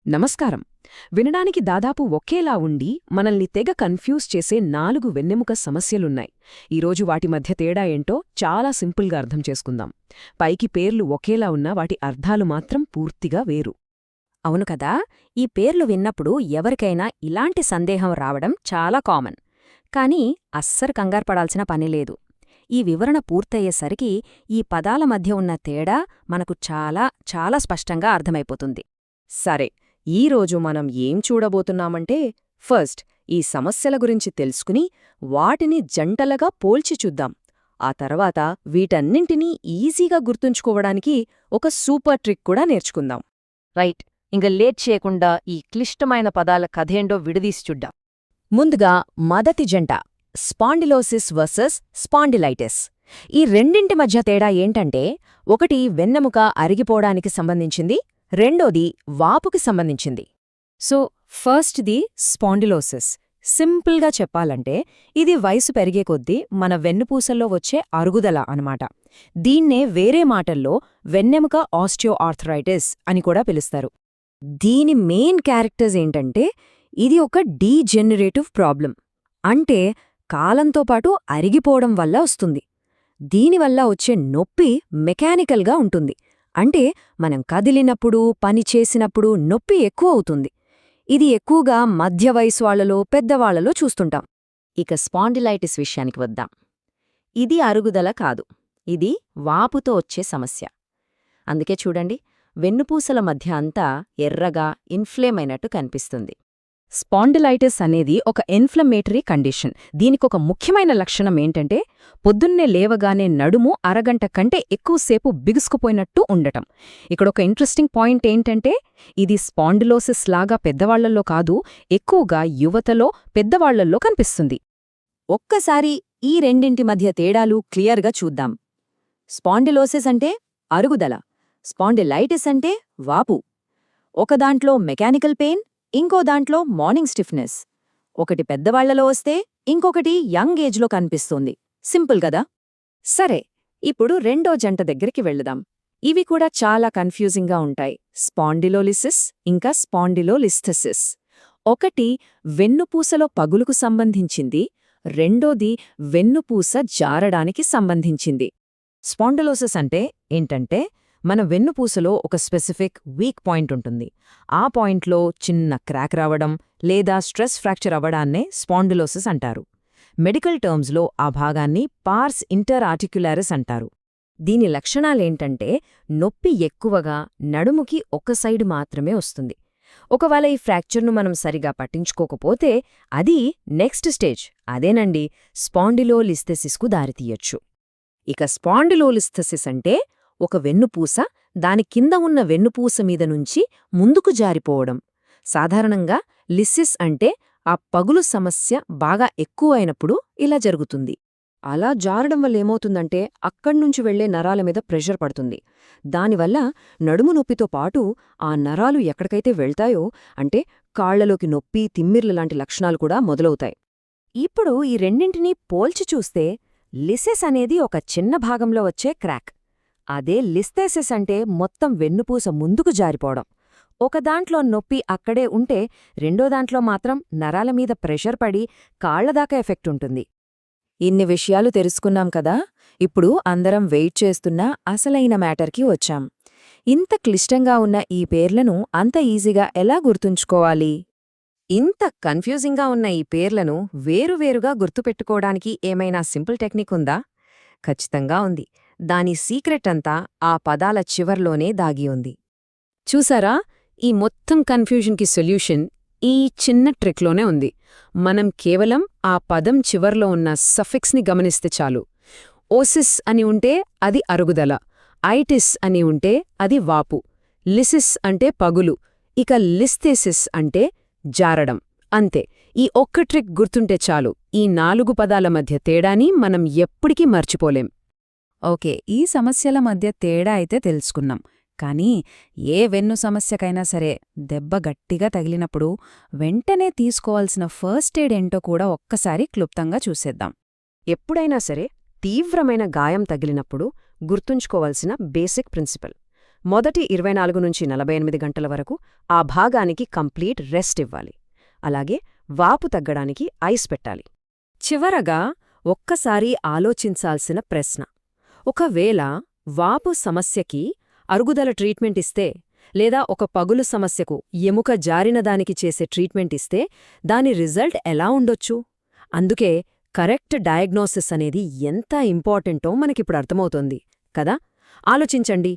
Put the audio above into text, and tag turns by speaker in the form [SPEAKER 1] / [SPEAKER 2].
[SPEAKER 1] నమస్కారం. వినడానికి దాదాపు ఒకేలా ఉండి మనల్ని తెగ కన్ఫ్యూజ్ చేసే 4 వెన్నెముక సమస్యలున్నాయి. ఈరోజు వాటి మధ్య తేడా ఏంటో చాలా సింపుల్గా అర్థం చేసుకుందాం. పైకి పేర్లు ఒకేలా ఉన్నా వాటి అర్థాలు మాత్రం పూర్తిగా వేరు.
[SPEAKER 2] అవును కదా, ఈ పేర్లు విన్నప్పుడు ఎవరికైనా ఇలాంటి సందేహం రావడం చాలా కామన్. కానీ అస్సలు కంగారుపడాల్సిన పనిలేదు. ఈ వివరణ పూర్తయ్యేసరికి ఈ పదాల మధ్య ఉన్న తేడా మనకు చాలా చాలా స్పష్టంగా అర్థమైపోతుంది.
[SPEAKER 1] సరే, ఈరోజు మనం ఏం చూడబోతున్నామంటే ఫస్ట్ ఈ సమస్యల గురించి తెలుసుకుని వాటిని జంటలుగా పోల్చి చూద్దాం. ఆ తర్వాత వీటన్నింటినీ ఈజీగా గుర్తుంచుకోవడానికి ఒక సూపర్ ట్రిక్ కూడా నేర్చుకుందాం.
[SPEAKER 2] రైట్, ఇంక లేట్ చేయకుండా ఈ క్లిష్టమైన పదాల కథేంటో విడదీసి చూడ్డాం.
[SPEAKER 1] ముందుగా మొదటి జంట స్పాండిలోసిస్ వర్సెస్ స్పాండిలైటిస్. ఈ రెండింటి మధ్య తేడా ఏంటంటే, ఒకటి వెన్నెముక అరిగిపోవడానికి సంబంధించింది, రెండోది వాపుకి సంబంధించింది.
[SPEAKER 2] సో ఫస్ట్ది స్పాండిలోసిస్. సింపుల్గా చెప్పాలంటే ఇది వయసు పెరిగే కొద్దీ మన వెన్నుపూసల్లో వచ్చే అరుగుదల అనమాట. దీన్నే వేరే మాటల్లో వెన్నెముక ఆస్టియోఆర్థరైటిస్ అని కూడా పిలుస్తారు. దీని మెయిన్ క్యారెక్టర్స్ ఏంటంటే, ఇది ఒక డీజెనరేటివ్ ప్రాబ్లం. అంటే కాలంతో పాటు అరిగిపోవడం వల్ల వస్తుంది. దీనివల్ల వచ్చే నొప్పి మెకానికల్గా ఉంటుంది. అంటే మనం కదిలినప్పుడు పని చేసినప్పుడు నొప్పి ఎక్కువ అవుతుంది. ఇది ఎక్కువగా మధ్య వయసు వాళ్లలో పెద్దవాళ్లలో చూస్తుంటాం.
[SPEAKER 1] ఇక స్పాండిలైటిస్ విషయానికి వద్దాం. ఇది అరుగుదల కాదు, ఇది వాపుతో వచ్చే సమస్య. అందుకే చూడండి, వెన్నుపూసల మధ్య అంతా ఎర్రగా ఇన్ఫ్లేమ్ అయినట్టు కనిపిస్తుంది.
[SPEAKER 2] స్పాండిలైటిస్ అనేది ఒక ఇన్ఫ్లమేటరీ కండిషన్. దీనికొక ముఖ్యమైన లక్షణం ఏంటంటే, పొద్దున్నే లేవగానే నడుము అరగంట కంటే ఎక్కువసేపు బిగుసుకుపోయినట్టు ఉండటం. ఇక్కడొక ఇంట్రెస్టింగ్ పాయింట్ ఏంటంటే, ఇది స్పాండిలోసిస్ లాగా పెద్దవాళ్లల్లో కాదు, ఎక్కువగా యువతలో పెద్దవాళ్లల్లో కనిపిస్తుంది.
[SPEAKER 1] ఒక్కసారి ఈ రెండింటి మధ్య తేడాలు క్లియర్గా చూద్దాం. స్పాండిలోసిస్ అంటే అరుగుదల, స్పాండిలైటిస్ అంటే వాపు. ఒకదాంట్లో మెకానికల్ పెయిన్, ఇంకో దాంట్లో మార్నింగ్ స్టిఫ్నెస్. ఒకటి పెద్దవాళ్లలో వస్తే ఇంకొకటి యంగ్ ఏజ్లో కనిపిస్తుంది. సింపుల్ కదా? సరే, ఇప్పుడు రెండో జంట దగ్గరికి వెళ్దాం. ఇవి కూడా చాలా కన్ఫ్యూజింగ్గా ఉంటాయి. స్పాండిలోలిసిస్ ఇంకా స్పాండిలోలిస్థెసిస్. ఒకటి వెన్నుపూసలో పగులుకు సంబంధించింది, రెండోది వెన్నుపూస జారడానికి సంబంధించింది. స్పాండిలోసిస్ అంటే ఏంటంటే, మన వెన్నుపూసలో ఒక స్పెసిఫిక్ వీక్ పాయింట్ ఉంటుంది. ఆ పాయింట్లో చిన్న క్రాక్ రావడం లేదా స్ట్రెస్ ఫ్రాక్చర్ అవ్వడాన్నే స్పాండిలోసిస్ అంటారు. మెడికల్ టర్మ్స్లో ఆ భాగాన్ని పార్స్ ఇంటర్ ఆర్టిక్యులారిస్ అంటారు. దీని లక్షణాలేంటంటే, నొప్పి ఎక్కువగా నడుముకి ఒక సైడ్ మాత్రమే వస్తుంది. ఒకవేళ ఈ ఫ్రాక్చర్ను మనం సరిగా పట్టించుకోకపోతే అది నెక్స్ట్ స్టేజ్, అదేనండి స్పాండిలోలిస్థెసిస్కు దారితీయొచ్చు. ఇక స్పాండిలోలిస్థెసిస్ అంటే ఒక వెన్నుపూస దాని కింద ఉన్న వెన్నుపూస మీద నుంచి ముందుకు జారిపోవడం. సాధారణంగా లిసిస్ అంటే ఆ పగులు సమస్య బాగా ఎక్కువ అయినప్పుడు ఇలా జరుగుతుంది. అలా జారడం వల్ల ఏమవుతుందంటే, అక్కడ్నుంచి వెళ్లే నరాల మీద ప్రెషర్ పడుతుంది. దానివల్ల నడుము నొప్పితో పాటు ఆ నరాలు ఎక్కడికైతే వెళ్తాయో, అంటే కాళ్లలోకి నొప్పి, తిమ్మిర్లు లాంటి లక్షణాలు కూడా మొదలవుతాయి.
[SPEAKER 2] ఇప్పుడు ఈ రెండింటినీ పోల్చి చూస్తే లిసిస్ అనేది ఒక చిన్న భాగంలో వచ్చే క్రాక్. అదే లిస్థెసిస్ అంటే మొత్తం వెన్నుపూస ముందుకు జారిపోవడం. ఒకదాంట్లో నొప్పి అక్కడే ఉంటే రెండో దాంట్లో మాత్రం నరాల మీద ప్రెషర్ పడి కాళ్లదాకా ఎఫెక్ట్ ఉంటుంది.
[SPEAKER 1] ఇన్ని విషయాలు తెలుసుకున్నాం కదా, ఇప్పుడు అందరం వెయిట్ చేస్తున్న అసలైన మ్యాటర్కి వచ్చాం. ఇంత క్లిష్టంగా ఉన్న ఈ పేర్లను అంత ఈజీగా ఎలా గుర్తుంచుకోవాలి? ఇంత కన్ఫ్యూజింగ్గా ఉన్న ఈ పేర్లను వేరువేరుగా గుర్తుపెట్టుకోవడానికి ఏమైనా సింపుల్ టెక్నిక్ ఉందా? ఖచ్చితంగా ఉంది. దాని సీక్రెట్ అంతా ఆ పదాల చివర్లోనే దాగి ఉంది. చూసారా, ఈ మొత్తం కన్ఫ్యూజన్కి సొల్యూషన్ ఈ చిన్న ట్రిక్లోనే ఉంది. మనం కేవలం ఆ పదం చివర్లో ఉన్న సఫిక్స్ని గమనిస్తే చాలు. ఓసిస్ అని ఉంటే అది అరుగుదల, ఐటిస్ అని ఉంటే అది వాపు, లిసిస్ అంటే పగులు, ఇక లిస్థెసిస్ అంటే జారడం. అంతే, ఈ ఒక్క ట్రిక్ గుర్తుంటే చాలు, ఈ 4 పదాల మధ్య తేడాని మనం ఎప్పటికీ మర్చిపోలేం.
[SPEAKER 2] ఓకే, ఈ సమస్యల మధ్య తేడా అయితే తెలుసుకున్నాం. కానీ ఏ వెన్ను సమస్యకైనా సరే దెబ్బ గట్టిగా తగిలినప్పుడు వెంటనే తీసుకోవాల్సిన ఫస్ట్ ఎయిడ్ ఏంటో కూడా ఒక్కసారి క్లుప్తంగా చూసేద్దాం.
[SPEAKER 1] ఎప్పుడైనా సరే తీవ్రమైన గాయం తగిలినప్పుడు గుర్తుంచుకోవాల్సిన బేసిక్ ప్రిన్సిపల్:
[SPEAKER 2] మొదటి 24 నుంచి 48 గంటల వరకు ఆ భాగానికి కంప్లీట్ రెస్ట్ ఇవ్వాలి. అలాగే వాపు తగ్గడానికి ఐస్ పెట్టాలి. చివరగా ఒక్కసారి ఆలోచించాల్సిన ప్రశ్న: ఒకవేళ వాపు సమస్యకి అరుగుదల ట్రీట్మెంట్ ఇస్తే, లేదా ఒక పగులు సమస్యకు ఎముక జారినదానికి చేసే ట్రీట్మెంట్ ఇస్తే దాని రిజల్ట్ ఎలా ఉండొచ్చు? అందుకే కరెక్ట్ డయాగ్నోసిస్ అనేది ఎంత ఇంపార్టెంటో మనకిప్పుడు అర్థమవుతోంది కదా. ఆలోచించండి.